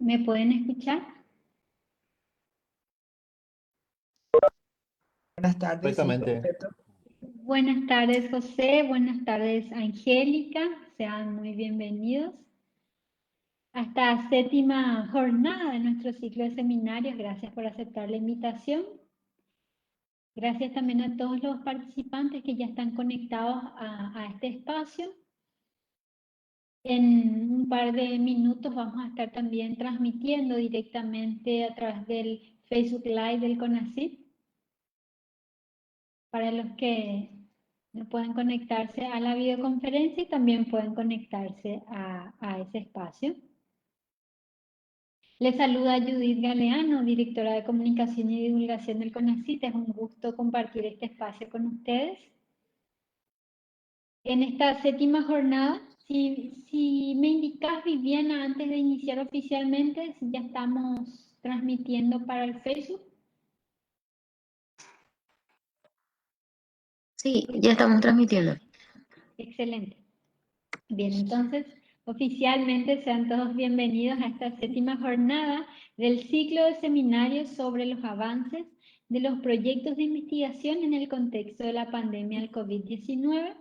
¿Me pueden escuchar? Buenas tardes, sí, Perfectamente. perfecto. Buenas tardes, José. Buenas tardes, Angélica. Sean muy bienvenidos a esta séptima jornada de nuestro ciclo de seminarios. Gracias por aceptar la invitación. Gracias también a todos los participantes que ya están conectados a este espacio. En un par de minutos vamos a estar también transmitiendo directamente a través del Facebook Live del CONACYT. Para los que no pueden conectarse a la videoconferencia y también pueden conectarse a ese espacio. Les saluda Judith Galeano, directora de Comunicación y Divulgación del CONACYT. Es un gusto compartir este espacio con ustedes. En esta séptima jornada, si me indicas, Viviana, antes de iniciar oficialmente, si ya estamos transmitiendo para el Facebook. Sí, ya estamos transmitiendo. Excelente. Bien, entonces, oficialmente sean todos bienvenidos a esta séptima jornada del ciclo de seminarios sobre los avances de los proyectos de investigación en el contexto de la pandemia del COVID-19.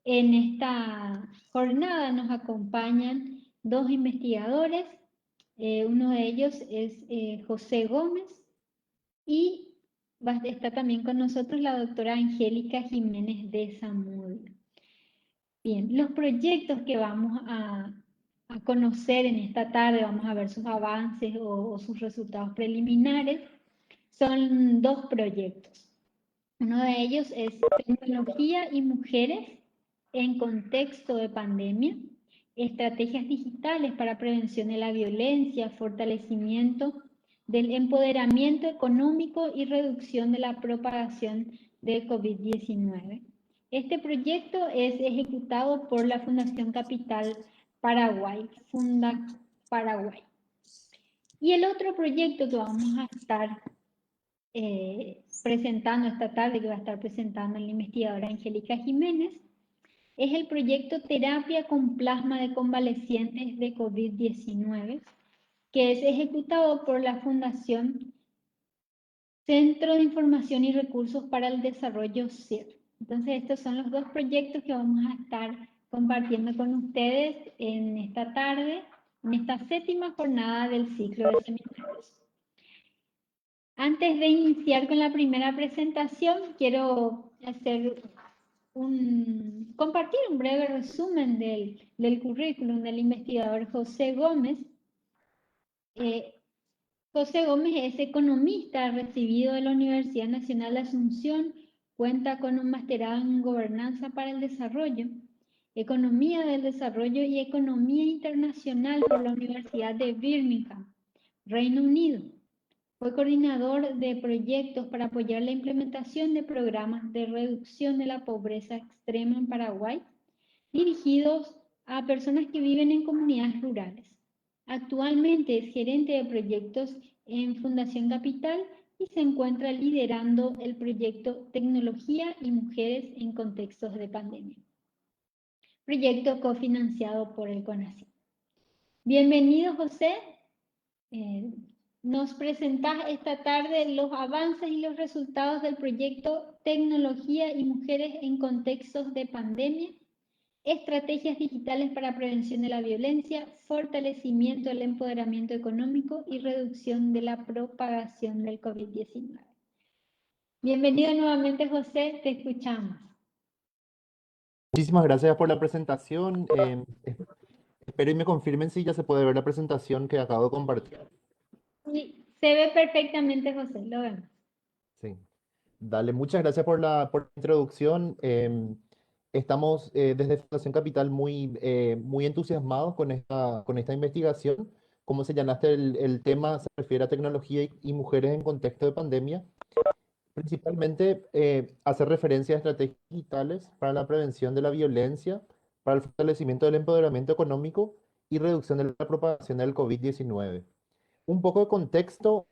En esta jornada nos acompañan dos investigadores. Uno de ellos es José Gómez y está también con nosotros la doctora Angélica Jiménez de Zamudio. Bien, los proyectos que vamos a conocer en esta tarde, vamos a ver sus avances o sus resultados preliminares, son dos proyectos. Uno de ellos es Tecnología y Mujeres en Contexto de Pandemia, Estrategias Digitales para Prevención de la Violencia, Fortalecimiento del Empoderamiento Económico y Reducción de la Propagación del COVID-19. Este proyecto es ejecutado por la Fundación Capital Paraguay, Funda Paraguay. Y el otro proyecto que vamos a estar presentando esta tarde, que va a estar presentando la investigadora Angélica Jiménez, es el proyecto Terapia con Plasma de Convalecientes de COVID-19, que es ejecutado por la Fundación Centro de Información y Recursos para el Desarrollo CIR. Entonces, estos son los dos proyectos que vamos a estar compartiendo con ustedes en esta tarde, en esta séptima jornada del ciclo de seminarios. Antes de iniciar con la primera presentación, quiero compartir un breve resumen del currículum del investigador José Gómez. José Gómez es economista recibido de la Universidad Nacional de Asunción, cuenta con un masterado en Gobernanza para el Desarrollo, Economía del Desarrollo y Economía Internacional por la Universidad de Birmingham, Reino Unido. Fue coordinador de proyectos para apoyar la implementación de programas de reducción de la pobreza extrema en Paraguay, dirigidos a personas que viven en comunidades rurales. Actualmente es gerente de proyectos en Fundación Capital y se encuentra liderando el proyecto Tecnología y Mujeres en Contextos de Pandemia. Proyecto cofinanciado por el CONACYT. Bienvenido, José. Nos presentás esta tarde los avances y los resultados del proyecto Tecnología y Mujeres en Contextos de Pandemia, Estrategias Digitales para Prevención de la Violencia, Fortalecimiento del Empoderamiento Económico y Reducción de la Propagación del COVID-19. Bienvenido nuevamente, José, te escuchamos. Muchísimas gracias por la presentación. Espero y me confirmen si ya se puede ver la presentación que acabo de compartir. Sí, se ve perfectamente, José, lo vemos. Sí. Dale, muchas gracias por la introducción. Estamos desde Fundación Capital muy entusiasmados con esta investigación. Como señalaste, el tema se refiere a tecnología y mujeres en contexto de pandemia. Principalmente hace referencia a estrategias digitales para la prevención de la violencia, para el fortalecimiento del empoderamiento económico y reducción de la propagación del COVID-19. Un poco de contexto.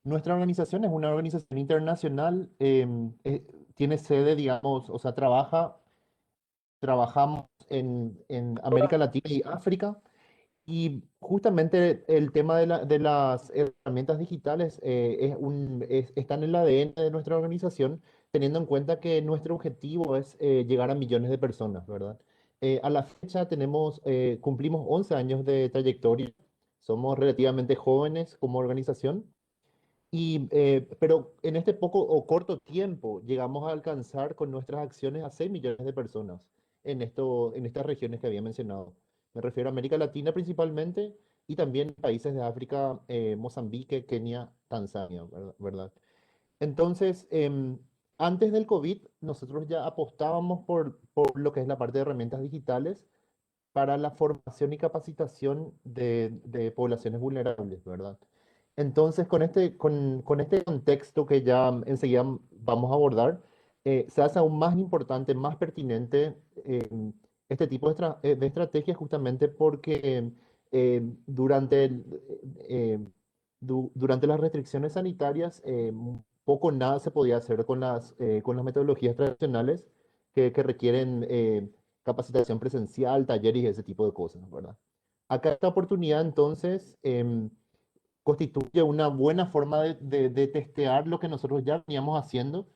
Nuestra organización es una organización internacional, tiene sede, digamos, o sea, trabajamos en América Latina y África Y justamente el tema de las herramientas digitales está en el ADN de nuestra organización, teniendo en cuenta que nuestro objetivo es llegar a millones de personas, ¿verdad? A la fecha cumplimos 11 años de trayectoria, somos relativamente jóvenes como organización, pero en este poco o corto tiempo llegamos a alcanzar con nuestras acciones a 6 millones de personas en estas regiones que había mencionado. Me refiero a América Latina principalmente y también países de África, Mozambique, Kenia, Tanzania, ¿verdad? Entonces, antes del COVID, nosotros ya apostábamos por lo que es la parte de herramientas digitales para la formación y capacitación de poblaciones vulnerables, ¿verdad? Entonces, con este contexto que ya enseguida vamos a abordar, se hace aún más importante, más pertinente este tipo de estrategias justamente porque durante durante las restricciones sanitarias, poco o nada se podía hacer con las metodologías tradicionales que requieren capacitación presencial, talleres y ese tipo de cosas, ¿verdad? Acá esta oportunidad entonces constituye una buena forma de testear lo que nosotros ya veníamos haciendo,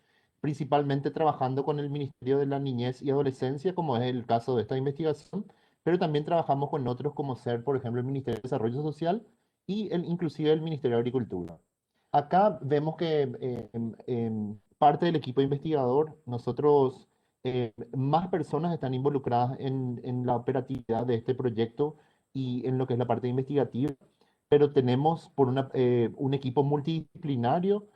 principalmente trabajando con el Ministerio de la Niñez y Adolescencia, como es el caso de esta investigación, pero también trabajamos con otros como ser, por ejemplo, el Ministerio de Desarrollo Social y inclusive el Ministerio de Agricultura. Acá vemos que parte del equipo investigador, más personas están involucradas en la operatividad de este proyecto y en lo que es la parte investigativa, pero tenemos un equipo multidisciplinario.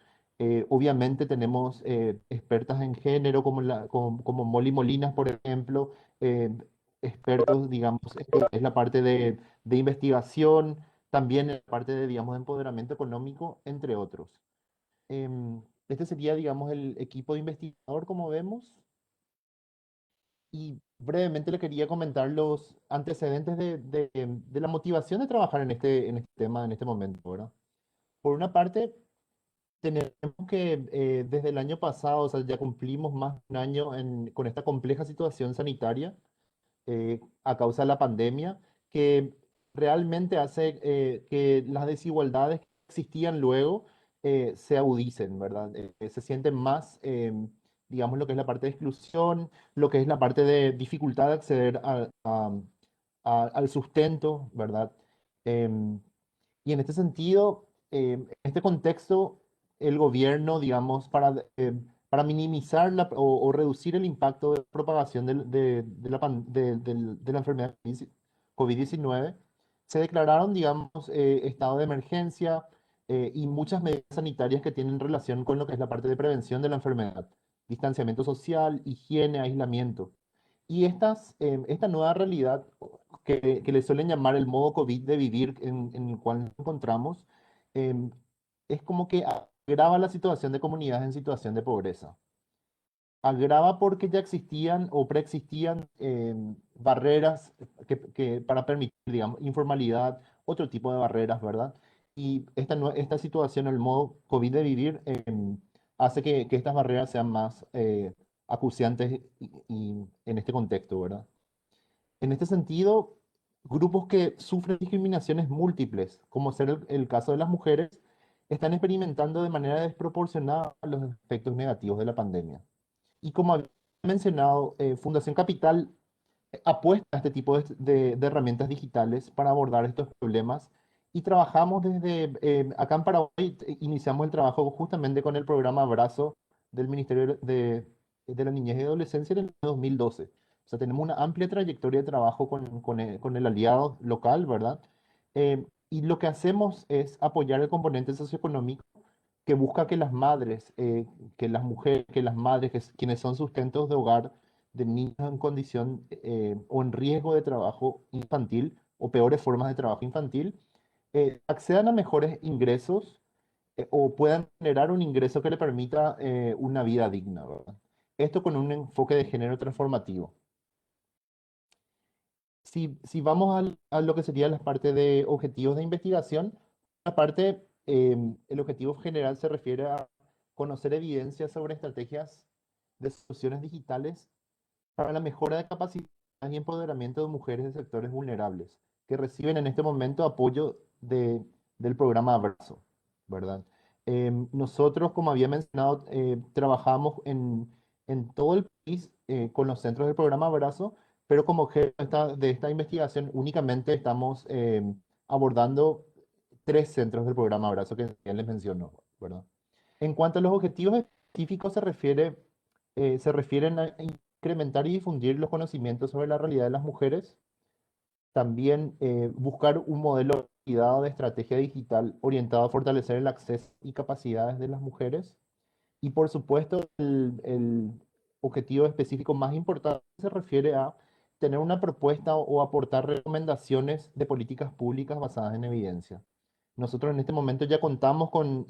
Obviamente tenemos expertas en género como Molly Molinas, por ejemplo, expertos, digamos, en lo que es la parte de investigación, también en la parte de, digamos, de empoderamiento económico, entre otros. Este sería, digamos, el equipo de investigador, como vemos. Y brevemente le quería comentar los antecedentes de la motivación de trabajar en este tema, en este momento, ¿verdad? Por una parte, tenemos que desde el año pasado, o sea, ya cumplimos más de un año con esta compleja situación sanitaria a causa de la pandemia, que realmente hace que las desigualdades que existían luego se agudicen, ¿verdad? Se sienten más, digamos, lo que es la parte de exclusión, lo que es la parte de dificultad de acceder al sustento, ¿verdad? Em, y en este sentido, en este contexto, el gobierno, digamos, para minimizar o reducir el impacto de propagación de la enfermedad COVID-19, se declararon, digamos, estado de emergencia y muchas medidas sanitarias que tienen relación con lo que es la parte de prevención de la enfermedad, distanciamiento social, higiene, aislamiento. Y esta nueva realidad que le suelen llamar el modo COVID de vivir en el cual nos encontramos, em, es como que agrava la situación de comunidades en situación de pobreza. Agrava porque ya existían o preexistían barreras para permitir, digamos, informalidad, otro tipo de barreras, ¿verdad? Y esta situación, el modo COVID de vivir, hace que estas barreras sean más acuciantes y en este contexto, ¿verdad? En este sentido, grupos que sufren discriminaciones múltiples, como ser el caso de las mujeres, están experimentando de manera desproporcionada los efectos negativos de la pandemia. Y como había mencionado, Fundación Capital apuesta a este tipo de herramientas digitales para abordar estos problemas y trabajamos acá en Paraguay, iniciamos el trabajo justamente con el programa Abrazo del Ministerio de la Niñez y Adolescencia en el año 2012. O sea, tenemos una amplia trayectoria de trabajo con el aliado local, ¿verdad? Y lo que hacemos es apoyar el componente socioeconómico que busca que las madres, que las mujeres, que las madres, quienes son sustentos de hogar de niños en condición o en riesgo de trabajo infantil o peores formas de trabajo infantil, accedan a mejores ingresos o puedan generar un ingreso que le permita una vida digna, ¿verdad? Esto con un enfoque de género transformativo. Si vamos a lo que sería la parte de objetivos de investigación, la parte, el objetivo general se refiere a conocer evidencia sobre estrategias de soluciones digitales para la mejora de capacidad y empoderamiento de mujeres de sectores vulnerables, que reciben en este momento apoyo del programa Abrazo, ¿verdad? Nosotros, como había mencionado, trabajamos en todo el país con los centros del programa Abrazo, pero como objeto de esta investigación únicamente estamos abordando 3 centros del programa Abrazo que ya les menciono, ¿verdad? En cuanto a los objetivos específicos se refieren a incrementar y difundir los conocimientos sobre la realidad de las mujeres, también buscar un modelo de cuidado de estrategia digital orientado a fortalecer el acceso y capacidades de las mujeres. Y por supuesto, el objetivo específico más importante se refiere a tener una propuesta o aportar recomendaciones de políticas públicas basadas en evidencia. Nosotros en este momento ya contamos con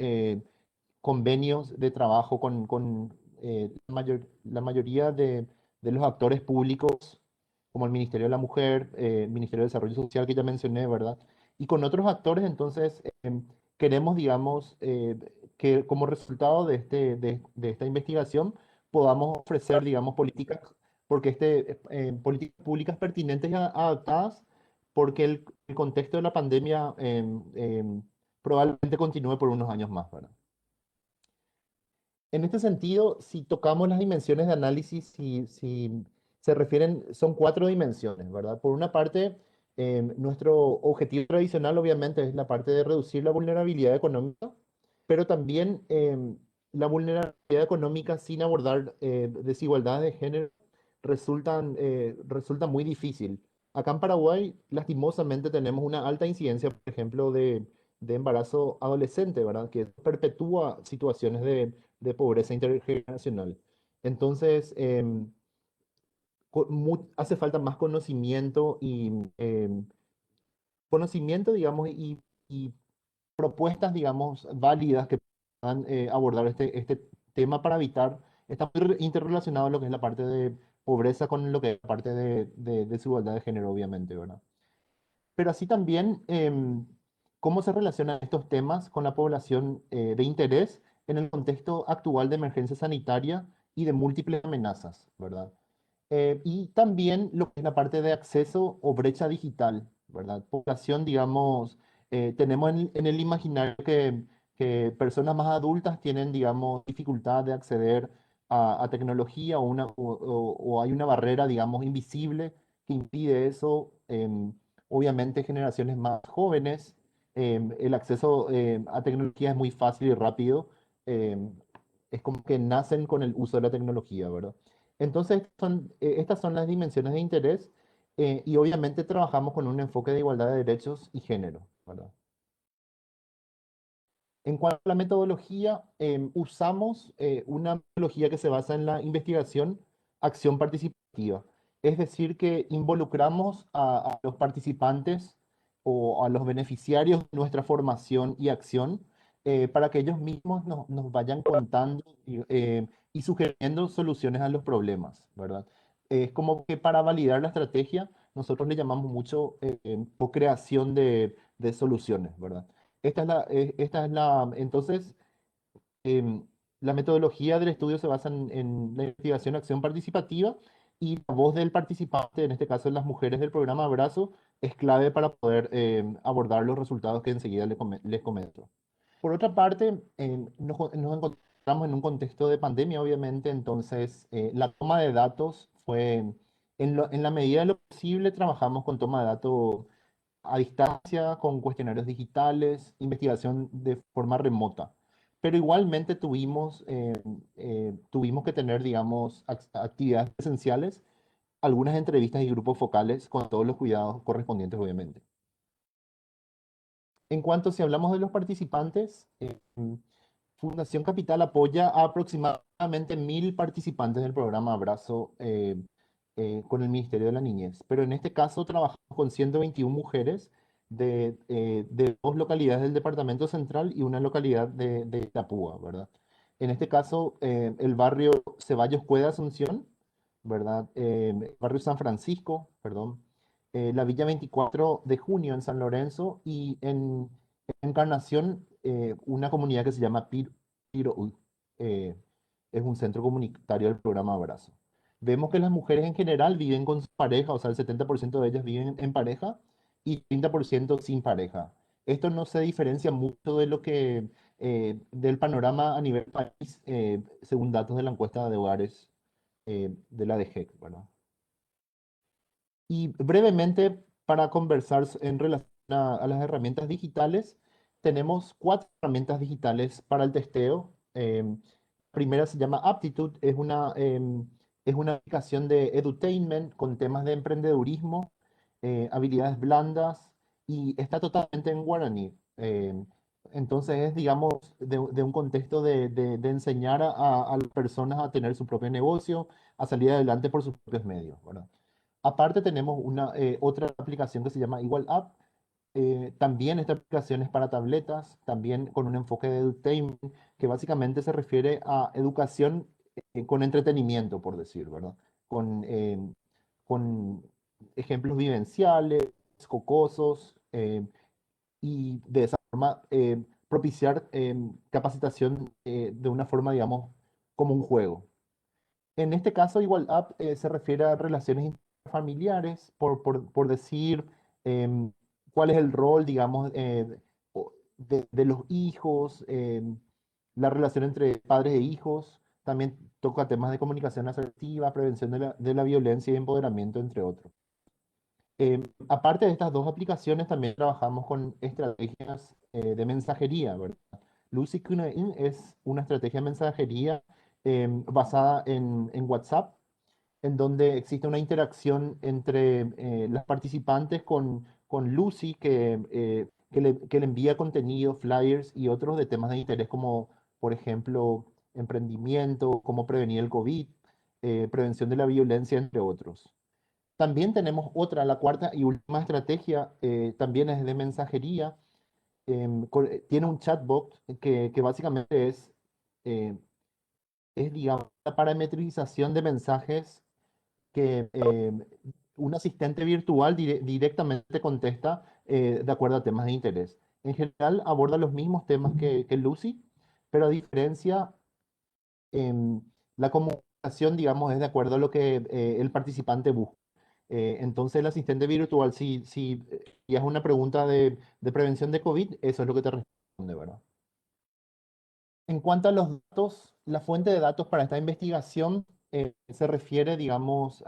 convenios de trabajo con la mayoría de los actores públicos, como el Ministerio de la Mujer, el Ministerio de Desarrollo Social que ya mencioné, ¿verdad? Y con otros actores, entonces, queremos, digamos, que como resultado de esta investigación podamos ofrecer, digamos, políticas, porque políticas públicas pertinentes y adaptadas, porque el contexto de la pandemia probablemente continúe por unos años más, ¿verdad? En este sentido, si tocamos las dimensiones de análisis, si se refieren, son 4 dimensiones, ¿verdad? Por una parte, nuestro objetivo tradicional obviamente es la parte de reducir la vulnerabilidad económica, pero también la vulnerabilidad económica sin abordar desigualdades de género resulta muy difícil. Acá en Paraguay, lastimosamente, tenemos una alta incidencia, por ejemplo, de embarazo adolescente, ¿verdad? Que perpetúa situaciones de pobreza intergeneracional. Entonces, hace falta más conocimiento conocimiento, digamos, y propuestas, digamos, válidas que puedan abordar este tema para evitar, está muy interrelacionado lo que es la parte de pobreza con lo que es la parte de desigualdad de género, obviamente, ¿verdad? Pero así también, cómo se relacionan estos temas con la población de interés en el contexto actual de emergencia sanitaria y de múltiples amenazas, ¿verdad? Y también lo que es la parte de acceso o brecha digital, ¿verdad? Población, digamos, tenemos en el imaginario que personas más adultas tienen, digamos, dificultad de acceder a tecnología o hay una barrera, digamos, invisible que impide eso. Obviamente, generaciones más jóvenes, el acceso a tecnología es muy fácil y rápido. em, es como que nacen con el uso de la tecnología, ¿verdad? Entonces, estas son las dimensiones de interés y obviamente trabajamos con un enfoque de igualdad de derechos y género, ¿verdad? En cuanto a la metodología, usamos una metodología que se basa en la investigación, acción participativa. Es decir, que involucramos a los participantes o a los beneficiarios de nuestra formación y acción para que ellos mismos nos vayan contando y sugiriendo soluciones a los problemas, ¿verdad? Es como que para validar la estrategia, nosotros le llamamos mucho co-creación de soluciones, ¿verdad? Entonces, em, la metodología del estudio se basa en la investigación, acción participativa y la voz del participante, en este caso las mujeres del programa Abrazo, es clave para poder abordar los resultados que enseguida les comento. Por otra parte, nos encontramos en un contexto de pandemia, obviamente, entonces la toma de datos fue, en la medida de lo posible, trabajamos con toma de datos a distancia, con cuestionarios digitales, investigación de forma remota. Pero igualmente tuvimos que tener, digamos, actividades presenciales, algunas entrevistas y grupos focales con todos los cuidados correspondientes, obviamente. En cuanto si hablamos de los participantes, Fundación Capital apoya a aproximadamente 1.000 participantes del programa Abrazo con el Ministerio de la Niñez. Pero en este caso trabajamos con 121 mujeres de 2 localidades del Departamento Central y una localidad de Itapúa, ¿verdad? En este caso, el barrio Ceballos Cueda Asunción, ¿verdad? El barrio San Francisco, perdón. La Villa 24 de Junio en San Lorenzo y en Encarnación, una comunidad que se llama Piroú, eh, es un centro comunitario del programa Abrazo. Vemos que las mujeres en general viven con su pareja, o sea, el 70% de ellas viven en pareja y 30% sin pareja. Esto no se diferencia mucho de lo que, del panorama a nivel país, según datos de la encuesta de hogares de la DGEC, ¿verdad? Y brevemente, para conversar en relación a las herramientas digitales, tenemos 4 herramientas digitales para el testeo. Primera se llama Aptitude, es una aplicación de edutainment con temas de emprendedurismo, habilidades blandas y está totalmente en guaraní. Entonces es, digamos, de un contexto de enseñar a las personas a tener su propio negocio, a salir adelante por sus propios medios, ¿verdad? Aparte tenemos otra aplicación que se llama Igual App. También esta aplicación es para tabletas, también con un enfoque de edutainment, que básicamente se refiere a educación con entretenimiento, por decir, ¿verdad? Con ejemplos vivenciales, jocosos, y de esa forma propiciar capacitación de una forma, digamos, como un juego. En este caso, igual app se refiere a relaciones familiares, por decir em, cuál es el rol, digamos, de los hijos, la relación entre padres e hijos. También toca temas de comunicación asertiva, prevención de la violencia y empoderamiento, entre otros. Aparte de estas 2 aplicaciones, también trabajamos con estrategias de mensajería, ¿verdad? Lucy Kunain es una estrategia de mensajería basada en WhatsApp, en donde existe una interacción entre las participantes con Lucy, que le envía contenido, flyers y otros de temas de interés como, por ejemplo, emprendimiento, cómo prevenir el COVID, prevención de la violencia, entre otros. También tenemos otra, la cuarta y última estrategia, también es de mensajería. Tiene un chatbot que básicamente eh, digamos, la parametrización de mensajes que un asistente virtual directamente contesta de acuerdo a temas de interés. En general aborda los mismos temas que Lucy, pero a diferencia, la comunicación, digamos, es de acuerdo a lo que el participante busca. Entonces el asistente virtual, si es una pregunta de prevención de COVID, eso es lo que te responde, ¿verdad? En cuanto a los datos, la fuente de datos para esta investigación se refiere, digamos,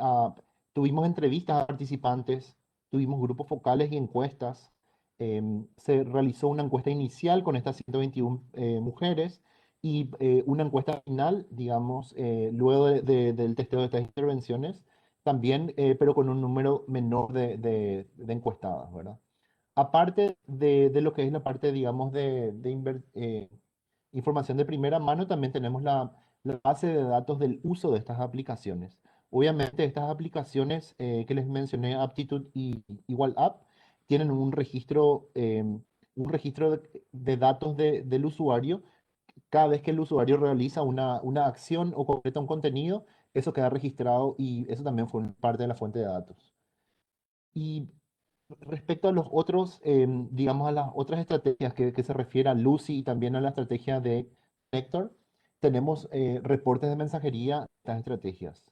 tuvimos entrevistas a participantes, tuvimos grupos focales y encuestas. Se realizó una encuesta inicial con estas 121 mujeres y una encuesta final, digamos, luego del testeo de estas intervenciones, también, pero con un número menor de encuestadas, ¿verdad? Aparte de lo que es la parte, digamos, información de primera mano, también tenemos la base de datos del uso de estas aplicaciones. Obviamente, estas aplicaciones que les mencioné, Aptitude y Igual App, tienen un registro de datos del usuario. Cada vez que el usuario realiza una acción o completa un contenido, eso queda registrado y eso también fue parte de la fuente de datos. Y respecto a los otros, digamos, a las otras estrategias que se refiere a Lucy y también a la estrategia de Vector, tenemos reportes de mensajería de estas estrategias.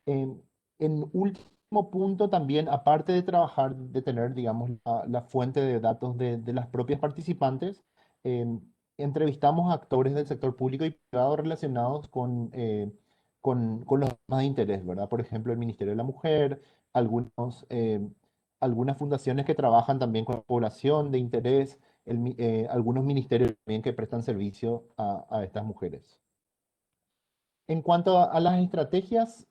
Em, en último punto, también, aparte de trabajar, de tener, digamos, la fuente de datos de las propias participantes, em, entrevistamos a actores del sector público y privado relacionados con los temas de interés, ¿verdad? Por ejemplo, el Ministerio de la Mujer, algunas fundaciones que trabajan también con la población de interés, algunos ministerios también que prestan servicio a estas mujeres. En cuanto a las estrategias,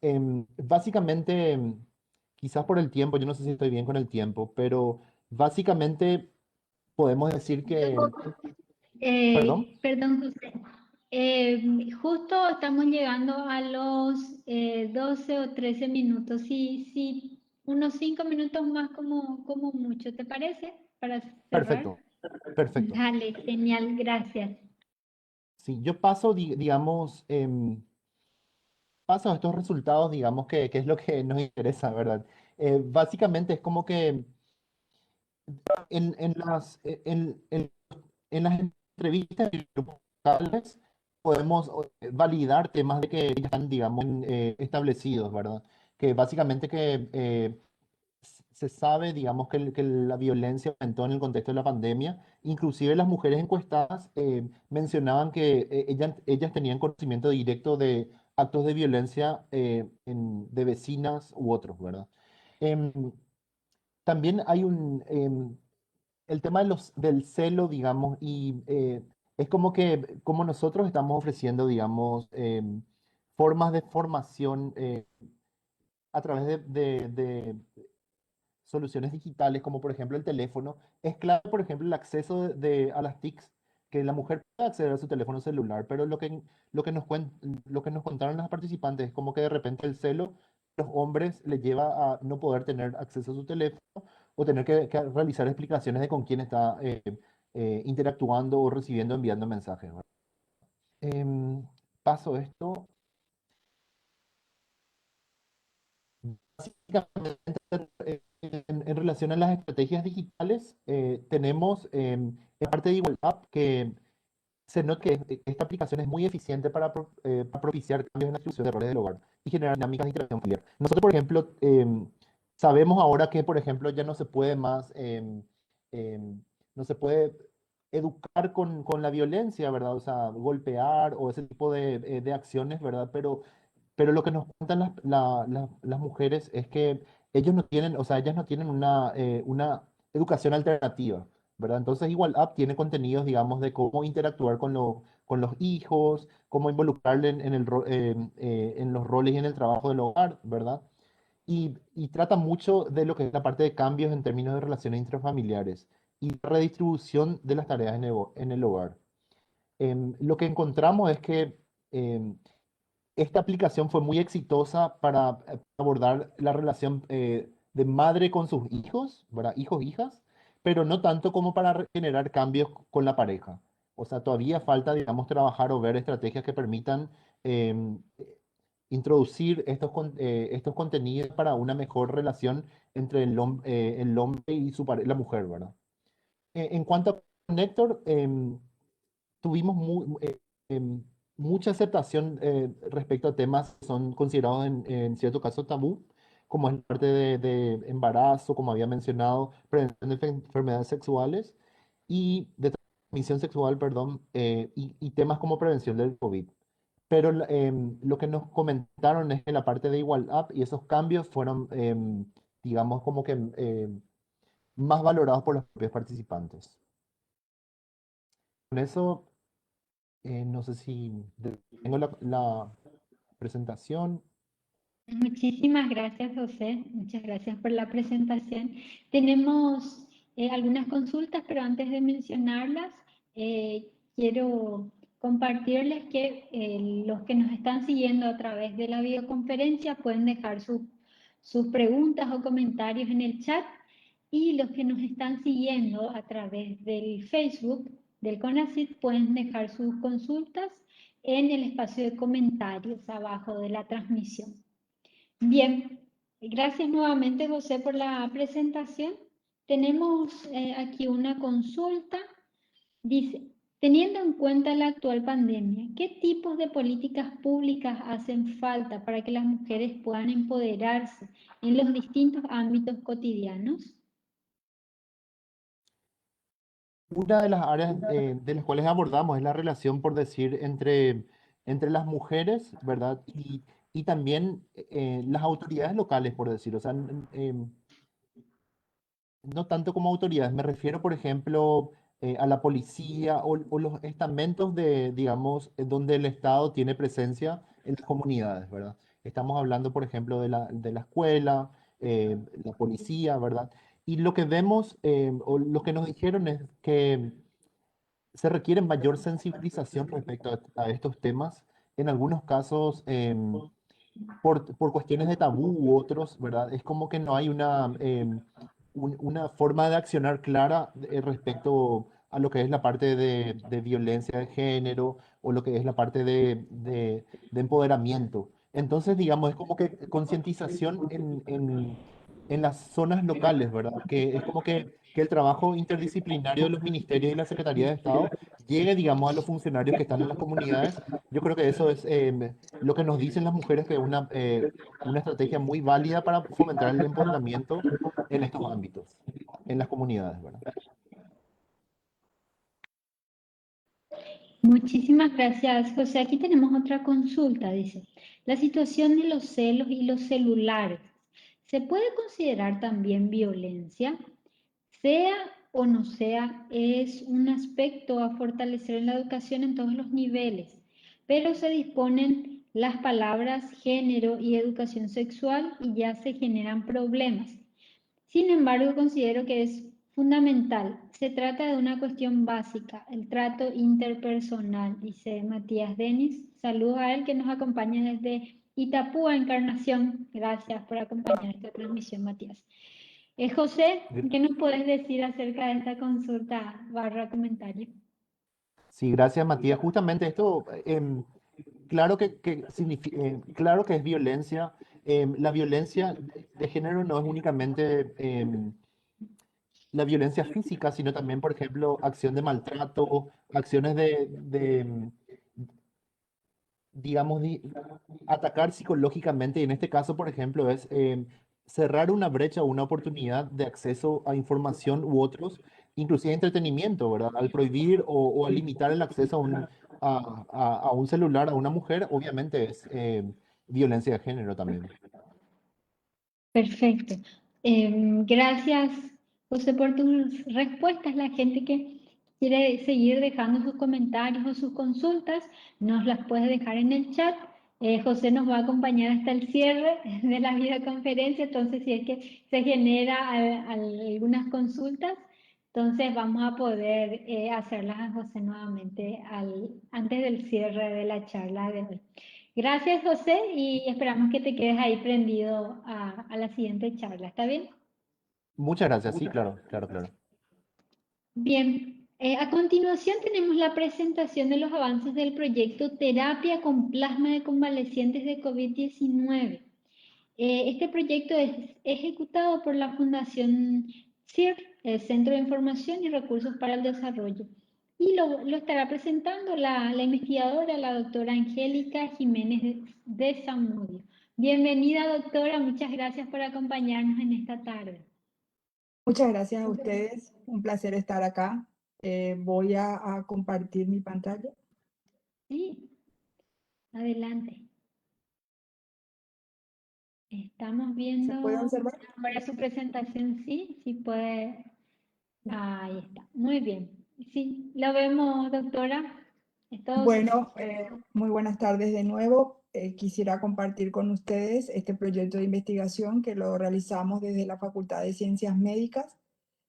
básicamente, quizás por el tiempo, yo no sé si estoy bien con el tiempo, pero básicamente podemos decir que, perdón, Perdón, José. Justo estamos llegando a los 12 o 13 minutos. Sí, sí, unos 5 minutos más como mucho, ¿te parece? Para cerrar. perfecto, perfecto. Dale, genial, gracias. Sí, yo paso, digamos, paso a estos resultados, digamos, que es lo que nos interesa, ¿verdad? Básicamente es como que en en las entrevistas y grupos locales podemos validar temas de que ya están, digamos, establecidos, ¿verdad? Que básicamente que se sabe, digamos, que la violencia aumentó en el contexto de la pandemia. Inclusive las mujeres encuestadas mencionaban que ellas tenían conocimiento directo de actos de violencia de vecinas u otros, ¿verdad? Em, También hay el tema del celo, digamos, y es como que como nosotros estamos ofreciendo, digamos, formas de formación a través de soluciones digitales, como por ejemplo el teléfono, es clave, por ejemplo, el acceso a las TICs, que la mujer puede acceder a su teléfono celular, pero lo que nos contaron las participantes es como que de repente el celo a los hombres les lleva a no poder tener acceso a su teléfono o tener que realizar explicaciones de con quién está interactuando o recibiendo, enviando mensajes, ¿verdad? Paso esto. Básicamente, en relación a las estrategias digitales, tenemos en parte de igualdad que se nota que esta aplicación es muy eficiente para propiciar cambios en la distribución de roles del hogar y generar dinámicas de interacción familiar. Nosotros, por ejemplo, sabemos ahora que, por ejemplo, ya no se puede más, no se puede educar con la violencia, ¿verdad? O sea, golpear o ese tipo de acciones, ¿verdad? Pero lo que nos cuentan las mujeres es que ellos no tienen, o sea, ellas no tienen una educación alternativa, ¿verdad? Entonces, igual App tiene contenidos, digamos, de cómo interactuar con los hijos, cómo involucrarle en los roles y en el trabajo del hogar, ¿verdad? Y trata mucho de lo que es la parte de cambios en términos de relaciones intrafamiliares y redistribución de las tareas en el hogar. Lo que encontramos es que em, esta aplicación fue muy exitosa para abordar la relación de madre con sus hijos, ¿verdad? Hijos, hijas, pero no tanto como para generar cambios con la pareja. O sea, todavía falta, digamos, trabajar o ver estrategias que permitan em, introducir estos contenidos para una mejor relación entre el hombre y la mujer, ¿verdad? En cuanto a Connector, tuvimos em, mucha aceptación respecto a temas que son considerados en cierto caso tabú, como es la parte de embarazo, como había mencionado, prevención de enfermedades sexuales y de transmisión sexual, perdón, y temas como prevención del COVID. Pero lo que nos comentaron es que la parte de igualdad y esos cambios fueron, digamos, como que más valorados por los propios participantes. Con eso no sé si tengo la presentación. Muchísimas gracias, José. Muchas gracias por la presentación. Tenemos algunas consultas, pero antes de mencionarlas, quiero compartirles que los que nos están siguiendo a través de la videoconferencia pueden dejar sus preguntas o comentarios en el chat, y los que nos están siguiendo a través del Facebook del CONACYT pueden dejar sus consultas en el espacio de comentarios abajo de la transmisión. Bien, gracias nuevamente, José, por la presentación. Tenemos aquí una consulta. Dice, teniendo en cuenta la actual pandemia, ¿qué tipos de políticas públicas hacen falta para que las mujeres puedan empoderarse en los distintos ámbitos cotidianos? Una de las áreas de las cuales abordamos es la relación, por decir, entre las mujeres, ¿verdad? Y también las autoridades locales, por decir. O sea, no tanto como autoridades, me refiero, por ejemplo, a la policía o los estamentos digamos, donde el Estado tiene presencia en las comunidades, ¿verdad? Estamos hablando, por ejemplo, de la escuela, la policía, ¿verdad? Y lo que vemos, o lo que nos dijeron es que se requiere mayor sensibilización respecto a estos temas. En algunos casos, por cuestiones de tabú u otros, ¿verdad? Es como que no hay una forma de accionar clara respecto a lo que es la parte de violencia de género o lo que es la parte de empoderamiento. Entonces, digamos, es como que concientización en las zonas locales, ¿verdad? Que es como que el trabajo interdisciplinario de los ministerios y la Secretaría de Estado llegue, digamos, a los funcionarios que están en las comunidades. Yo creo que eso es lo que nos dicen las mujeres, que es una estrategia muy válida para fomentar el empoderamiento en estos ámbitos, en las comunidades, ¿verdad? Muchísimas gracias, José. Aquí tenemos otra consulta, dice. La situación de los celos y los celulares, ¿se puede considerar también violencia? Sea o no sea, es un aspecto a fortalecer en la educación en todos los niveles, pero se disponen las palabras género y educación sexual y ya se generan problemas. Sin embargo, considero que es fundamental. Se trata de una cuestión básica, el trato interpersonal, dice Matías Denis. Saludos a él que nos acompaña desde Itapúa, Encarnación. Gracias por acompañar esta transmisión, Matías. José, ¿qué nos puedes decir acerca de esta consulta barra comentario? Sí, gracias, Matías. Justamente esto, claro claro que es violencia. La violencia de género no es únicamente la violencia física, sino también, por ejemplo, acción de maltrato, acciones digamos, atacar psicológicamente. Y en este caso, por ejemplo, es cerrar una brecha o una oportunidad de acceso a información u otros, inclusive entretenimiento, ¿verdad? Al prohibir o al limitar el acceso a un celular a una mujer, obviamente es violencia de género también. Perfecto. Gracias, José, por tus respuestas. La gente que quiere seguir dejando sus comentarios o sus consultas, nos las puede dejar en el chat. José nos va a acompañar hasta el cierre de la videoconferencia, entonces si es que se genera algunas consultas, entonces vamos a poder hacerlas a José nuevamente antes del cierre de la charla de hoy. Gracias, José, y esperamos que te quedes ahí prendido a la siguiente charla. ¿Está bien? Muchas gracias. Sí, claro, claro, claro. Bien. A continuación tenemos la presentación de los avances del proyecto Terapia con Plasma de Convalecientes de COVID-19. Este proyecto es ejecutado por la Fundación CIR, el Centro de Información y Recursos para el Desarrollo. Y lo estará presentando la investigadora, la doctora Angélica Jiménez de Zamudio. Bienvenida, doctora. Muchas gracias por acompañarnos en esta tarde. Muchas gracias a ustedes. Un placer estar acá. Voy a compartir mi pantalla. Sí, adelante. Estamos ¿Se viendo puede observar? ahora su presentación. Sí, sí puede. Ahí está. Muy bien. Sí, lo vemos, doctora. Es todo suyo. Bueno, muy buenas tardes de nuevo. Quisiera compartir con ustedes este proyecto de investigación que lo realizamos desde la Facultad de Ciencias Médicas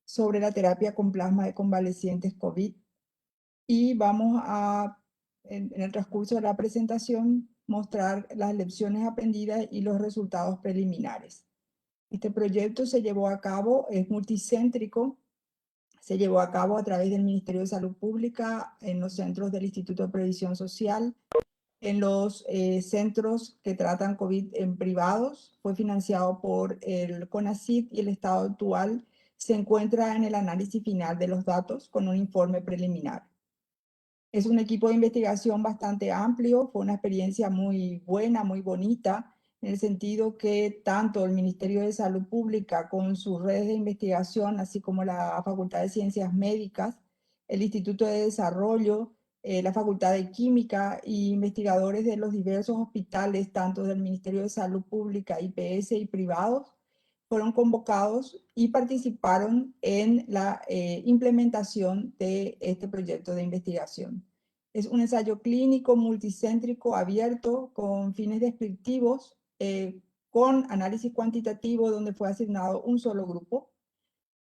sobre la terapia con plasma de convalecientes COVID. Y vamos a, en el transcurso de la presentación, mostrar las lecciones aprendidas y los resultados preliminares. Este proyecto se llevó a cabo, es multicéntrico, se llevó a cabo a través del Ministerio de Salud Pública, en los centros del Instituto de Previsión Social, en los centros que tratan COVID en privados. Fue financiado por el CONACYT y el estado actual se encuentra en el análisis final de los datos con un informe preliminar. Es un equipo de investigación bastante amplio, fue una experiencia muy buena, muy bonita, en el sentido que tanto el Ministerio de Salud Pública con sus redes de investigación, así como la Facultad de Ciencias Médicas, el Instituto de Desarrollo, la Facultad de Química y investigadores de los diversos hospitales, tanto del Ministerio de Salud Pública, IPS y privados, fueron convocados y participaron en la implementación de este proyecto de investigación. Es un ensayo clínico multicéntrico abierto con fines descriptivos, con análisis cuantitativo donde fue asignado un solo grupo.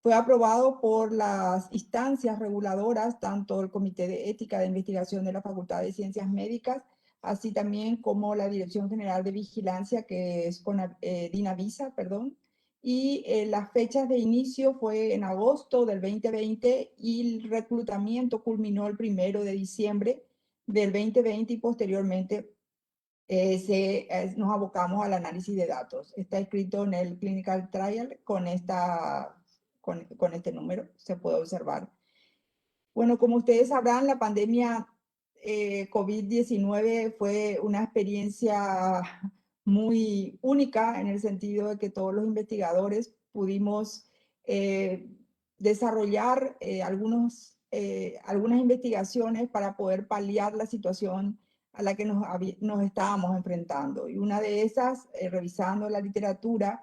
Fue aprobado por las instancias reguladoras, tanto el Comité de Ética de Investigación de la Facultad de Ciencias Médicas, así también como la Dirección General de Vigilancia, que es DINAVISA, perdón. Y las fechas de inicio fue en agosto del 2020 y el reclutamiento culminó el 1 de diciembre del 2020 y posteriormente nos abocamos al análisis de datos. Está escrito en el Clinical Trial con este número, se puede observar. Bueno, como ustedes sabrán, la pandemia COVID-19 fue una experiencia muy única en el sentido de que todos los investigadores pudimos desarrollar algunas investigaciones para poder paliar la situación a la que nos estábamos enfrentando. Y una de esas, revisando la literatura,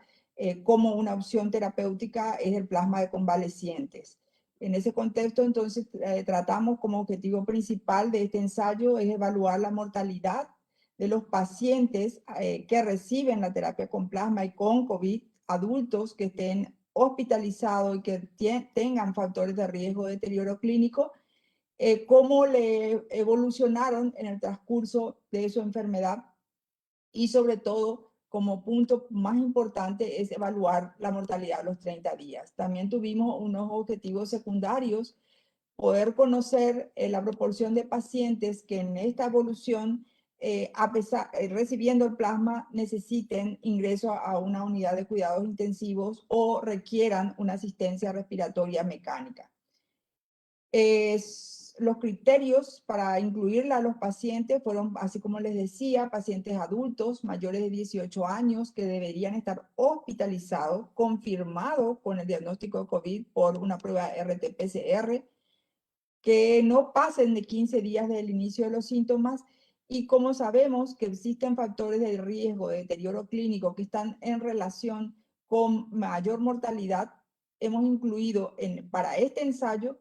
como una opción terapéutica es el plasma de convalecientes. En ese contexto, entonces, tratamos como objetivo principal de este ensayo es evaluar la mortalidad de los pacientes que reciben la terapia con plasma y con COVID, adultos que estén hospitalizados y que tengan factores de riesgo de deterioro clínico, cómo le evolucionaron en el transcurso de su enfermedad y sobre todo, como punto más importante, es evaluar la mortalidad a los 30 días. También tuvimos unos objetivos secundarios, poder conocer la proporción de pacientes que en esta evolución, recibiendo el plasma, necesiten ingreso a una unidad de cuidados intensivos o requieran una asistencia respiratoria mecánica. Los criterios para incluirla a los pacientes fueron, así como les decía, pacientes adultos mayores de 18 años que deberían estar hospitalizados, confirmados con el diagnóstico de COVID por una prueba RT-PCR, que no pasen de 15 días del inicio de los síntomas, y como sabemos que existen factores de riesgo de deterioro clínico que están en relación con mayor mortalidad, hemos incluido para este ensayo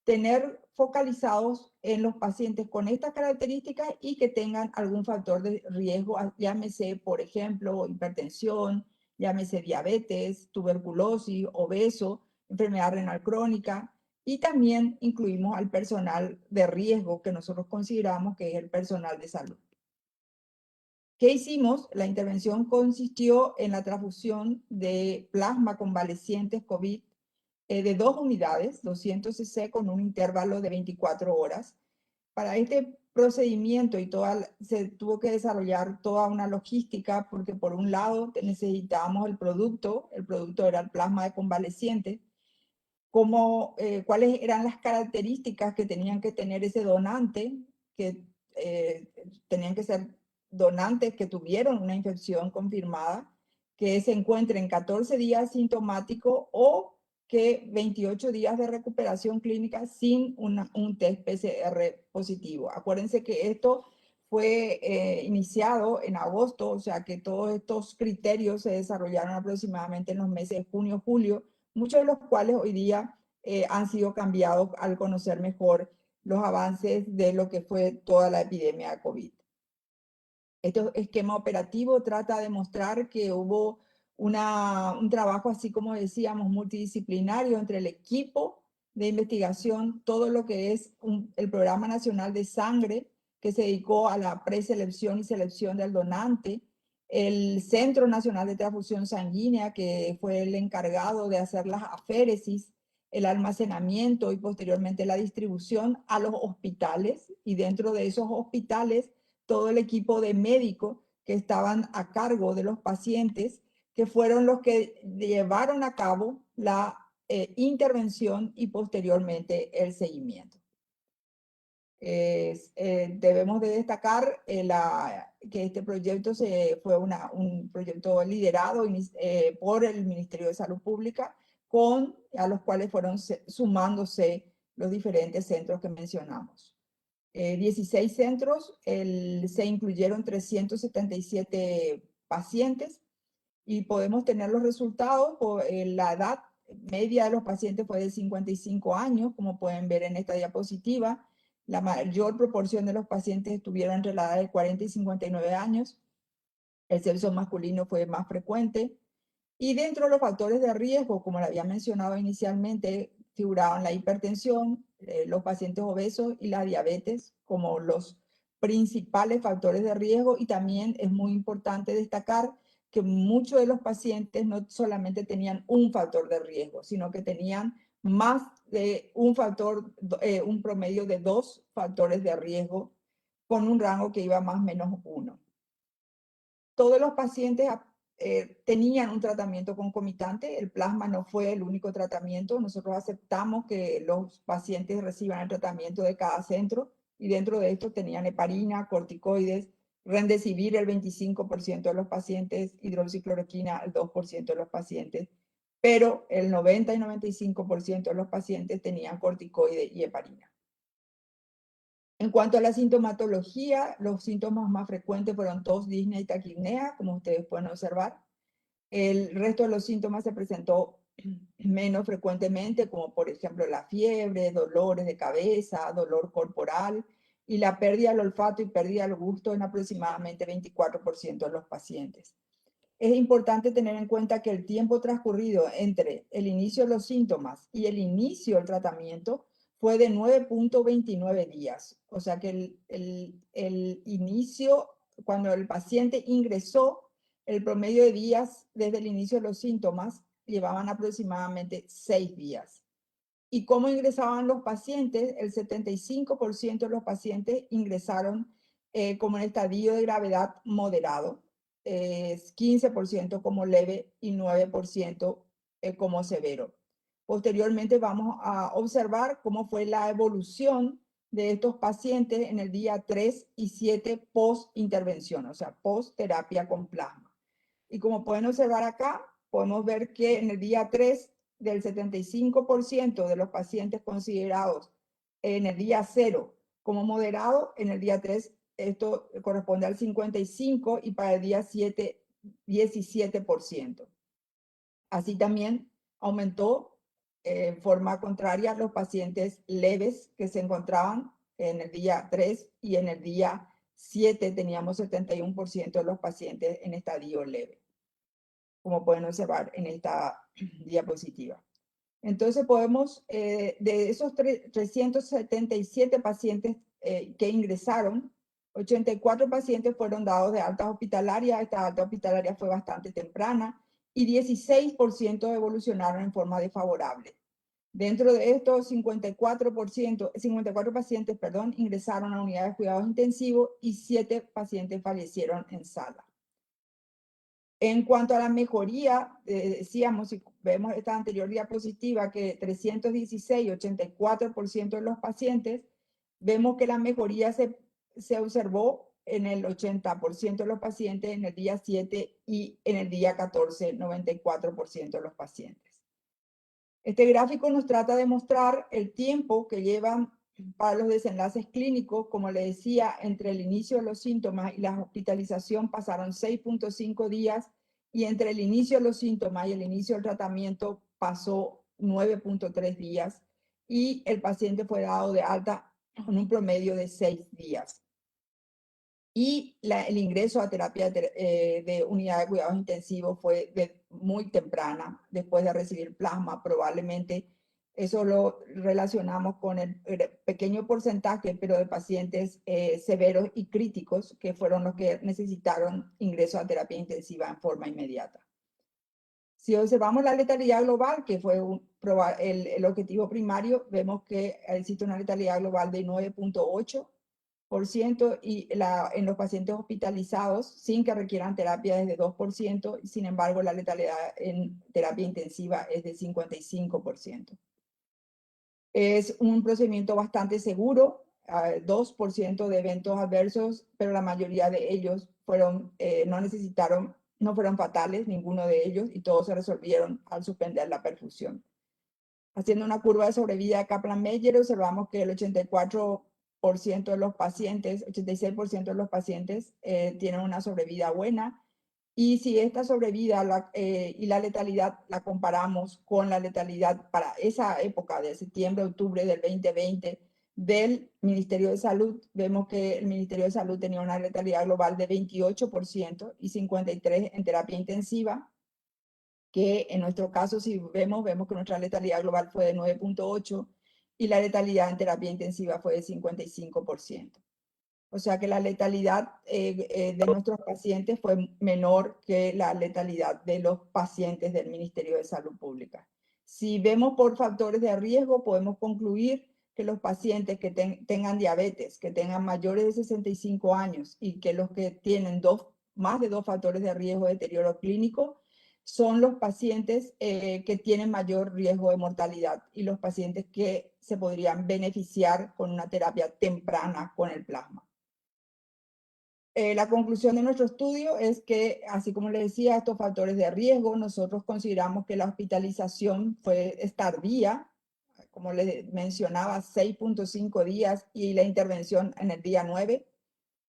tener focalizados en los pacientes con estas características y que tengan algún factor de riesgo, llámese, por ejemplo, hipertensión, llámese diabetes, tuberculosis, obeso, enfermedad renal crónica, y también incluimos al personal de riesgo que nosotros consideramos que es el personal de salud. ¿Qué hicimos? La intervención consistió en la transfusión de plasma convalecientes COVID de 2 unidades, 200 cc con un intervalo de 24 horas. Para este procedimiento se tuvo que desarrollar toda una logística porque por un lado necesitábamos el producto era el plasma de convalecientes, cuáles eran las características que tenían que tener ese donante, que tenían que ser donantes que tuvieron una infección confirmada, que se encuentren 14 días sintomático o que 28 días de recuperación clínica sin un test PCR positivo. Acuérdense que esto fue iniciado en agosto, o sea que todos estos criterios se desarrollaron aproximadamente en los meses de junio, julio, muchos de los cuales hoy día han sido cambiados al conocer mejor los avances de lo que fue toda la epidemia de COVID. Este esquema operativo trata de mostrar que hubo un trabajo, así como decíamos, multidisciplinario entre el equipo de investigación, todo lo que es el Programa Nacional de Sangre, que se dedicó a la preselección y selección del donante, el Centro Nacional de Transfusión Sanguínea, que fue el encargado de hacer las aféresis, el almacenamiento y posteriormente la distribución a los hospitales, y dentro de esos hospitales todo el equipo de médicos que estaban a cargo de los pacientes, que fueron los que llevaron a cabo la intervención y posteriormente el seguimiento. Debemos de destacar que este proyecto fue un proyecto liderado por el Ministerio de Salud Pública, a los cuales fueron sumándose los diferentes centros que mencionamos. 16 centros, se incluyeron 377 pacientes y podemos tener los resultados. La edad media de los pacientes fue de 55 años, como pueden ver en esta diapositiva. La mayor proporción de los pacientes estuvieron entre la edad de 40 y 59 años. El sexo masculino fue más frecuente. Y dentro de los factores de riesgo, como lo había mencionado inicialmente, figuraban la hipertensión, los pacientes obesos y la diabetes como los principales factores de riesgo. Y también es muy importante destacar que muchos de los pacientes no solamente tenían un factor de riesgo, sino que tenían más de un promedio de 2 factores de riesgo con un rango que iba más o menos 1. Todos los pacientes tenían un tratamiento concomitante. El plasma no fue el único tratamiento. Nosotros aceptamos que los pacientes reciban el tratamiento de cada centro y dentro de esto tenían heparina, corticoides, Remdesivir el 25% de los pacientes, hidroxicloroquina el 2% de los pacientes, pero el 90 y 95% de los pacientes tenían corticoides y heparina. En cuanto a la sintomatología, los síntomas más frecuentes fueron tos, disnea y taquipnea, como ustedes pueden observar. El resto de los síntomas se presentó menos frecuentemente, como por ejemplo la fiebre, dolores de cabeza, dolor corporal y la pérdida del olfato y pérdida del gusto en aproximadamente 24% de los pacientes. Es importante tener en cuenta que el tiempo transcurrido entre el inicio de los síntomas y el inicio del tratamiento fue de 9.29 días. O sea que el inicio, cuando el paciente ingresó, el promedio de días desde el inicio de los síntomas llevaban aproximadamente 6 días. ¿Y cómo ingresaban los pacientes? El 75% de los pacientes ingresaron como en estadio de gravedad moderado, 15% como leve y 9% como severo. Posteriormente vamos a observar cómo fue la evolución de estos pacientes en el día 3 y 7 post-intervención, o sea, post-terapia con plasma. Y como pueden observar acá, podemos ver que en el día 3, del 75% de los pacientes considerados en el día 0 como moderado, en el día 3 esto corresponde al 55% y para el día 7, 17%. Así también aumentó en forma contraria los pacientes leves que se encontraban en el día 3 y en el día 7 teníamos 71% de los pacientes en estadio leve, como pueden observar en esta diapositiva. Entonces podemos, de esos 377 pacientes que ingresaron, 84 pacientes fueron dados de alta hospitalaria. Esta alta hospitalaria fue bastante temprana y 16% evolucionaron en forma desfavorable. Dentro de estos 54 pacientes, ingresaron a unidades de cuidados intensivos y 7 pacientes fallecieron en sala. En cuanto a la mejoría, decíamos, si vemos esta anterior diapositiva, que 316, 84% de los pacientes, vemos que la mejoría se observó en el 80% de los pacientes en el día 7 y en el día 14, 94% de los pacientes. Este gráfico nos trata de mostrar el tiempo que llevan para los desenlaces clínicos. Como le decía, entre el inicio de los síntomas y la hospitalización pasaron 6.5 días y entre el inicio de los síntomas y el inicio del tratamiento pasó 9.3 días y el paciente fue dado de alta con un promedio de 6 días. Y el ingreso a terapia de unidad de cuidados intensivos fue muy temprana, después de recibir plasma. Probablemente eso lo relacionamos con el pequeño porcentaje, pero de pacientes severos y críticos, que fueron los que necesitaron ingreso a terapia intensiva en forma inmediata. Si observamos la letalidad global, que fue el objetivo primario, vemos que existe una letalidad global de 9.8%, y en los pacientes hospitalizados sin que requieran terapia es de 2%, y sin embargo la letalidad en terapia intensiva es de 55%. Es un procedimiento bastante seguro, 2% de eventos adversos, pero la mayoría de ellos no fueron fatales, ninguno de ellos, y todos se resolvieron al suspender la perfusión. Haciendo una curva de sobrevida de Kaplan-Meier, observamos que el 86% de los pacientes tienen una sobrevida buena. Y si esta sobrevida y la letalidad la comparamos con la letalidad para esa época de septiembre, octubre del 2020 del Ministerio de Salud, vemos que el Ministerio de Salud tenía una letalidad global de 28% y 53% en terapia intensiva, que en nuestro caso, si vemos que nuestra letalidad global fue de 9.8 y la letalidad en terapia intensiva fue de 55%. O sea que la letalidad de nuestros pacientes fue menor que la letalidad de los pacientes del Ministerio de Salud Pública. Si vemos por factores de riesgo, podemos concluir que los pacientes que tengan diabetes, que tengan mayores de 65 años y que los que tienen dos más de 2 factores de riesgo de deterioro clínico, son los pacientes que tienen mayor riesgo de mortalidad y los pacientes que se podrían beneficiar con una terapia temprana con el plasma. La conclusión de nuestro estudio es que, así como les decía, estos factores de riesgo, nosotros consideramos que la hospitalización es tardía, como les mencionaba, 6.5 días y la intervención en el día 9.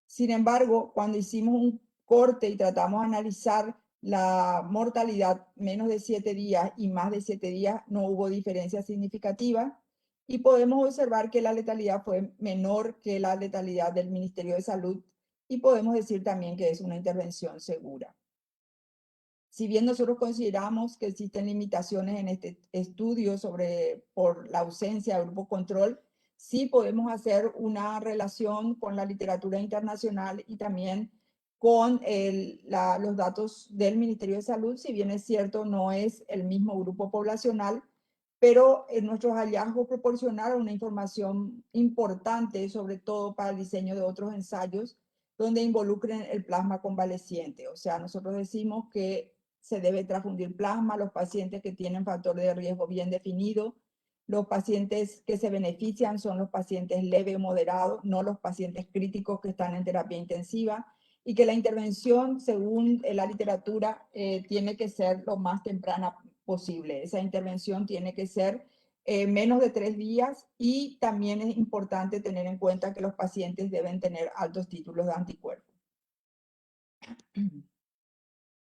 Sin embargo, cuando hicimos un corte y tratamos de analizar la mortalidad menos de 7 días y más de 7 días, no hubo diferencia significativa y podemos observar que la letalidad fue menor que la letalidad del Ministerio de Salud y podemos decir también que es una intervención segura. Si bien nosotros consideramos que existen limitaciones en este estudio por la ausencia de grupo control, sí podemos hacer una relación con la literatura internacional y también con los datos del Ministerio de Salud. Si bien es cierto, no es el mismo grupo poblacional, pero nuestros hallazgos proporcionaron una información importante, sobre todo para el diseño de otros ensayos donde involucren el plasma convaleciente. O sea, nosotros decimos que se debe transfundir plasma a los pacientes que tienen factor de riesgo bien definido. Los pacientes que se benefician son los pacientes leve o moderado, no los pacientes críticos que están en terapia intensiva, y que la intervención, según la literatura, tiene que ser lo más temprana posible. Esa intervención tiene que ser menos de 3 días y también es importante tener en cuenta que los pacientes deben tener altos títulos de anticuerpos.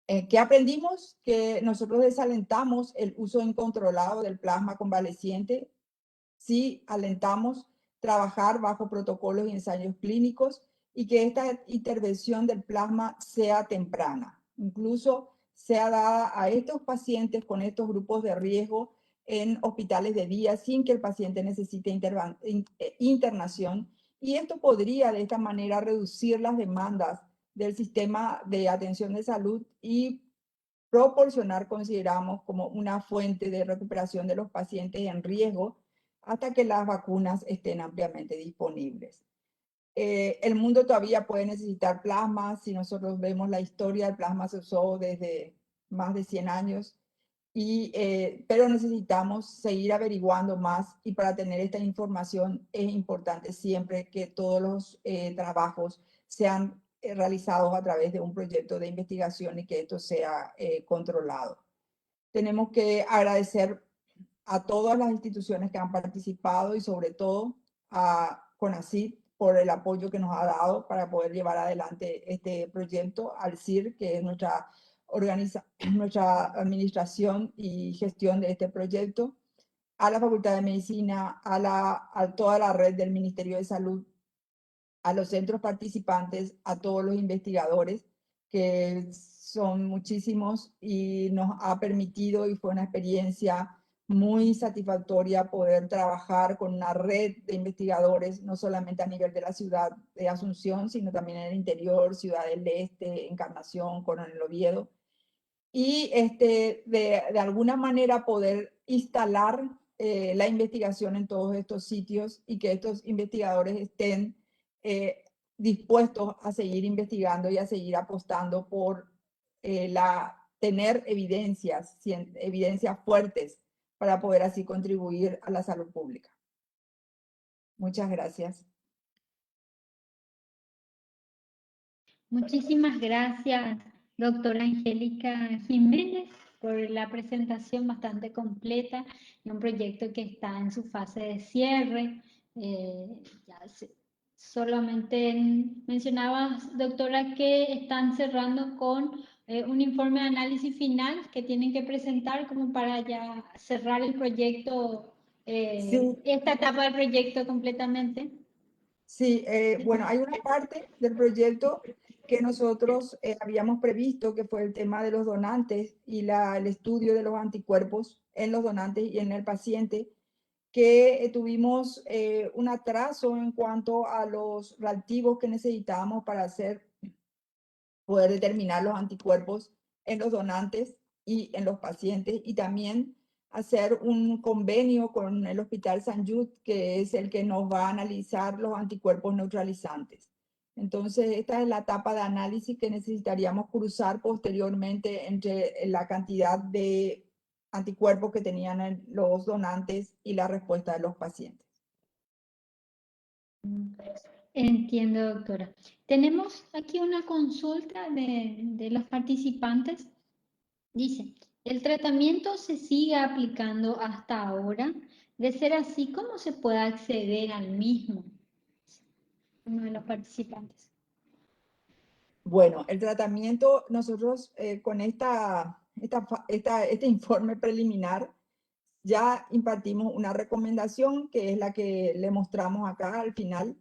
¿Qué aprendimos? Que nosotros desalentamos el uso incontrolado del plasma convaleciente. Sí, alentamos trabajar bajo protocolos y ensayos clínicos y que esta intervención del plasma sea temprana. Incluso sea dada a estos pacientes con estos grupos de riesgo en hospitales de día sin que el paciente necesite internación. Y esto podría de esta manera reducir las demandas del sistema de atención de salud y proporcionar, consideramos, como una fuente de recuperación de los pacientes en riesgo hasta que las vacunas estén ampliamente disponibles. El mundo todavía puede necesitar plasma. Si nosotros vemos la historia, el plasma se usó desde más de 100 años, pero necesitamos seguir averiguando más y para tener esta información es importante siempre que todos los trabajos sean realizados a través de un proyecto de investigación y que esto sea controlado. Tenemos que agradecer a todas las instituciones que han participado y sobre todo a CONACYT por el apoyo que nos ha dado para poder llevar adelante este proyecto, al CIR, que es nuestra administración y gestión de este proyecto, a la Facultad de Medicina, a toda la red del Ministerio de Salud, a los centros participantes, a todos los investigadores, que son muchísimos y nos ha permitido y fue una experiencia muy satisfactoria poder trabajar con una red de investigadores, no solamente a nivel de la ciudad de Asunción, sino también en el interior, Ciudad del Este, Encarnación, Coronel Oviedo, y de alguna manera poder instalar la investigación en todos estos sitios y que estos investigadores estén dispuestos a seguir investigando y a seguir apostando por tener evidencias fuertes para poder así contribuir a la salud pública. Muchas gracias. Muchísimas gracias, doctora Angélica Jiménez, por la presentación bastante completa de un proyecto que está en su fase de cierre. Solamente mencionabas, doctora, que están cerrando con un informe de análisis final que tienen que presentar como para ya cerrar el proyecto, Sí. esta etapa del proyecto completamente. Sí, bueno, hay una parte del proyecto que nosotros habíamos previsto, que fue el tema de los donantes y el estudio de los anticuerpos en los donantes y en el paciente, que tuvimos un atraso en cuanto a los reactivos que necesitábamos para poder determinar los anticuerpos en los donantes y en los pacientes, y también hacer un convenio con el Hospital Sant Just, que es el que nos va a analizar los anticuerpos neutralizantes. Entonces, esta es la etapa de análisis que necesitaríamos cruzar posteriormente entre la cantidad de anticuerpos que tenían los donantes y la respuesta de los pacientes. Entiendo, doctora. Tenemos aquí una consulta de los participantes. Dice, ¿el tratamiento se sigue aplicando hasta ahora? De ser así, ¿cómo se puede acceder al mismo? Uno de los participantes. Bueno, el tratamiento, nosotros con este informe preliminar ya impartimos una recomendación que es la que le mostramos acá al final,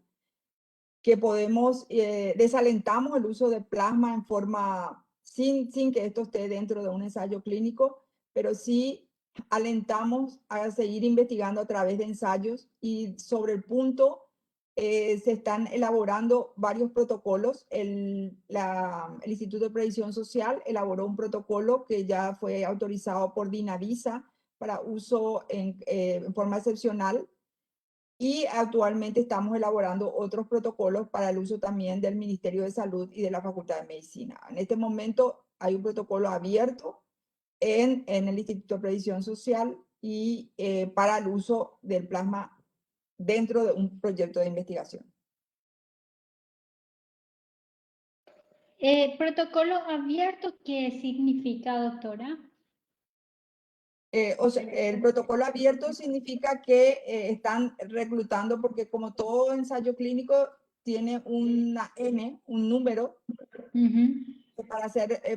que podemos, desalentamos el uso de plasma en forma, sin que esto esté dentro de un ensayo clínico, pero sí alentamos a seguir investigando a través de ensayos y sobre el punto se están elaborando varios protocolos. El Instituto de Previsión Social elaboró un protocolo que ya fue autorizado por Dinavisa para uso en forma excepcional. Y actualmente estamos elaborando otros protocolos para el uso también del Ministerio de Salud y de la Facultad de Medicina. En este momento hay un protocolo abierto en el Instituto de Previsión Social y para el uso del plasma dentro de un proyecto de investigación. ¿Protocolo abierto qué significa, doctora? O sea, el protocolo abierto significa que están reclutando, porque como todo ensayo clínico tiene una N, un número,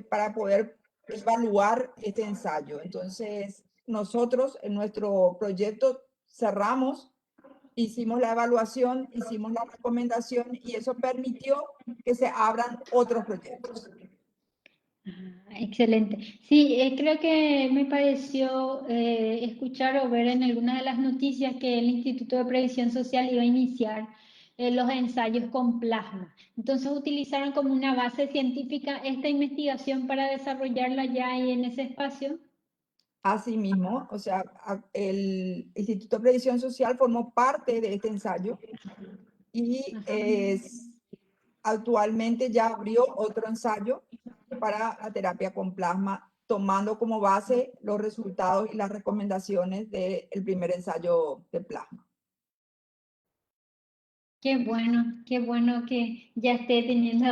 para poder evaluar este ensayo. Entonces, nosotros en nuestro proyecto cerramos, hicimos la evaluación, hicimos la recomendación y eso permitió que se abran otros proyectos. Excelente. Sí, creo que me pareció escuchar o ver en algunas de las noticias que el Instituto de Previsión Social iba a iniciar los ensayos con plasma. Entonces utilizaron como una base científica esta investigación para desarrollarla ya ahí en ese espacio. Asimismo, o sea, el Instituto de Previsión Social formó parte de este ensayo y actualmente ya abrió otro ensayo para la terapia con plasma, tomando como base los resultados y las recomendaciones del primer ensayo de plasma. Qué bueno que ya esté teniendo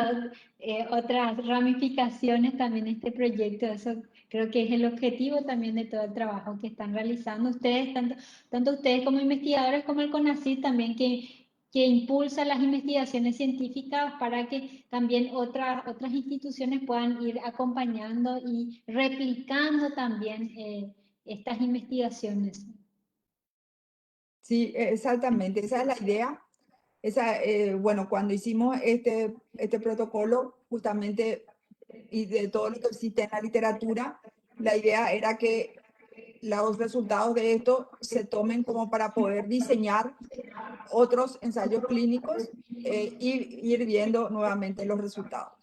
otras ramificaciones también este proyecto. Eso creo que es el objetivo también de todo el trabajo que están realizando ustedes, tanto ustedes como investigadores como el CONACYT también que impulsa las investigaciones científicas para que también otras instituciones puedan ir acompañando y replicando también estas investigaciones. Sí, exactamente, esa es la idea. Bueno, cuando hicimos este protocolo, justamente, y de todo lo que existe en la literatura, la idea era que los resultados de esto se tomen como para poder diseñar otros ensayos clínicos y ir viendo nuevamente los resultados.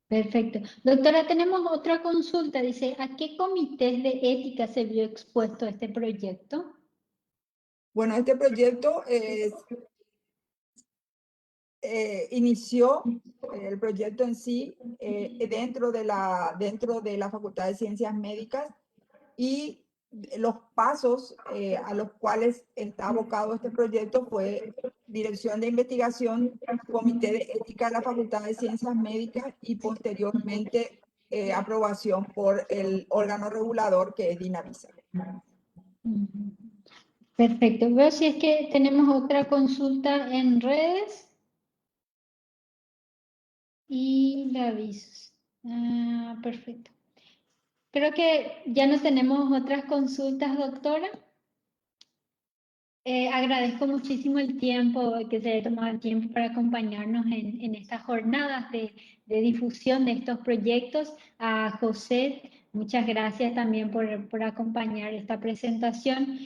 Perfecto. Doctora, tenemos otra consulta. Dice, ¿a qué comités de ética se vio expuesto este proyecto? Bueno, este proyecto inició el proyecto en sí dentro de la Facultad de Ciencias Médicas y los pasos a los cuales está abocado este proyecto fue Dirección de Investigación, Comité de Ética de la Facultad de Ciencias Médicas y posteriormente aprobación por el órgano regulador que es Dinavisa. Perfecto. Veo si es que tenemos otra consulta en redes. Y la aviso. Perfecto. Creo que ya no tenemos otras consultas, doctora. Agradezco muchísimo el tiempo, que se haya tomado el tiempo para acompañarnos en estas jornadas de difusión de estos proyectos. A José, muchas gracias también por acompañar esta presentación.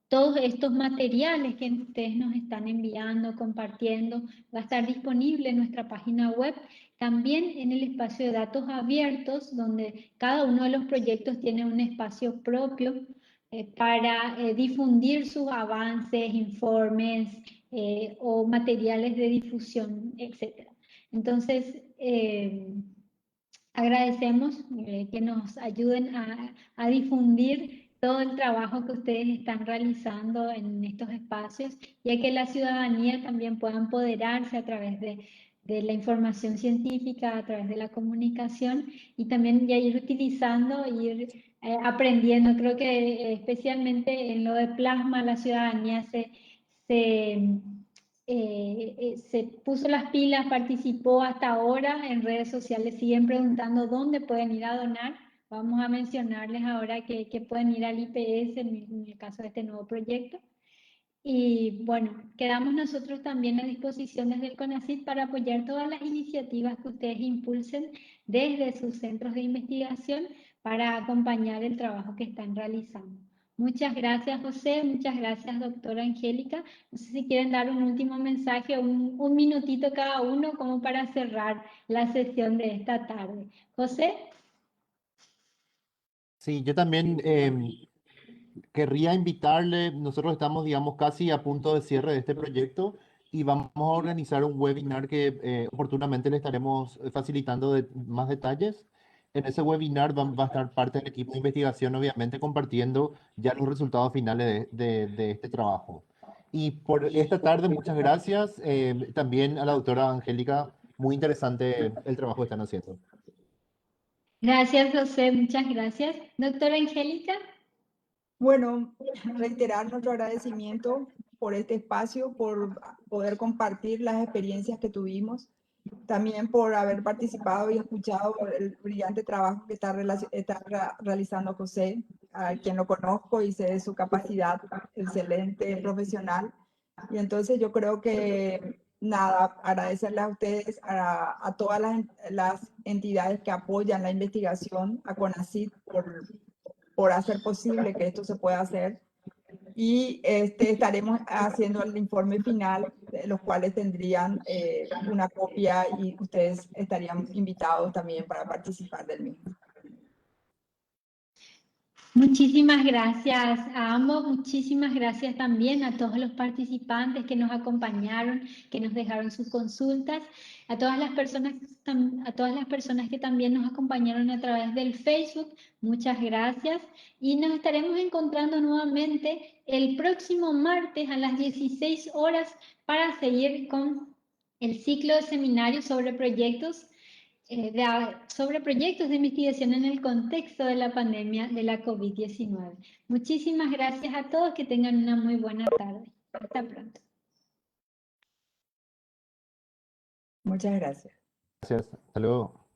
Todos estos materiales que ustedes nos están enviando, compartiendo, va a estar disponible en nuestra página web. También en el espacio de datos abiertos, donde cada uno de los proyectos tiene un espacio propio para difundir sus avances, informes, o materiales de difusión, etc. Entonces, agradecemos que nos ayuden a difundir todo el trabajo que ustedes están realizando en estos espacios, ya que la ciudadanía también pueda empoderarse a través de la información científica, a través de la comunicación y también ya ir utilizando, ir aprendiendo. Creo que especialmente en lo de plasma la ciudadanía se puso las pilas, participó hasta ahora en redes sociales, siguen preguntando dónde pueden ir a donar. Vamos a mencionarles ahora que pueden ir al IPS en el caso de este nuevo proyecto. Y bueno, quedamos nosotros también a disposición desde el CONACYT para apoyar todas las iniciativas que ustedes impulsen desde sus centros de investigación para acompañar el trabajo que están realizando. Muchas gracias, José. Muchas gracias, doctora Angélica. No sé si quieren dar un último mensaje, un minutito cada uno como para cerrar la sesión de esta tarde. José. Sí, yo también querría invitarle, nosotros estamos, digamos, casi a punto de cierre de este proyecto y vamos a organizar un webinar que oportunamente le estaremos facilitando más detalles. En ese webinar va a estar parte del equipo de investigación, obviamente, compartiendo ya los resultados finales de este trabajo. Y por esta tarde, muchas gracias también a la doctora Angélica. Muy interesante el trabajo que están haciendo. Gracias, José. Muchas gracias. Doctora Angélica. Bueno, reiterar nuestro agradecimiento por este espacio, por poder compartir las experiencias que tuvimos, también por haber participado y escuchado el brillante trabajo que está realizando José, a quien lo conozco y sé de su capacidad excelente profesional. Y entonces yo creo que nada, agradecerles a ustedes, a todas las entidades que apoyan la investigación, a CONACYT por hacer posible que esto se pueda hacer. Y estaremos haciendo el informe final, de los cuales tendrían una copia y ustedes estarían invitados también para participar del mismo. Muchísimas gracias a ambos, muchísimas gracias también a todos los participantes que nos acompañaron, que nos dejaron sus consultas, a todas las personas que también nos acompañaron a través del Facebook, muchas gracias y nos estaremos encontrando nuevamente el próximo martes a las 16 horas para seguir con el ciclo de seminarios sobre proyectos de investigación en el contexto de la pandemia de la COVID-19. Muchísimas gracias a todos, que tengan una muy buena tarde. Hasta pronto. Muchas gracias. Gracias. Hasta luego.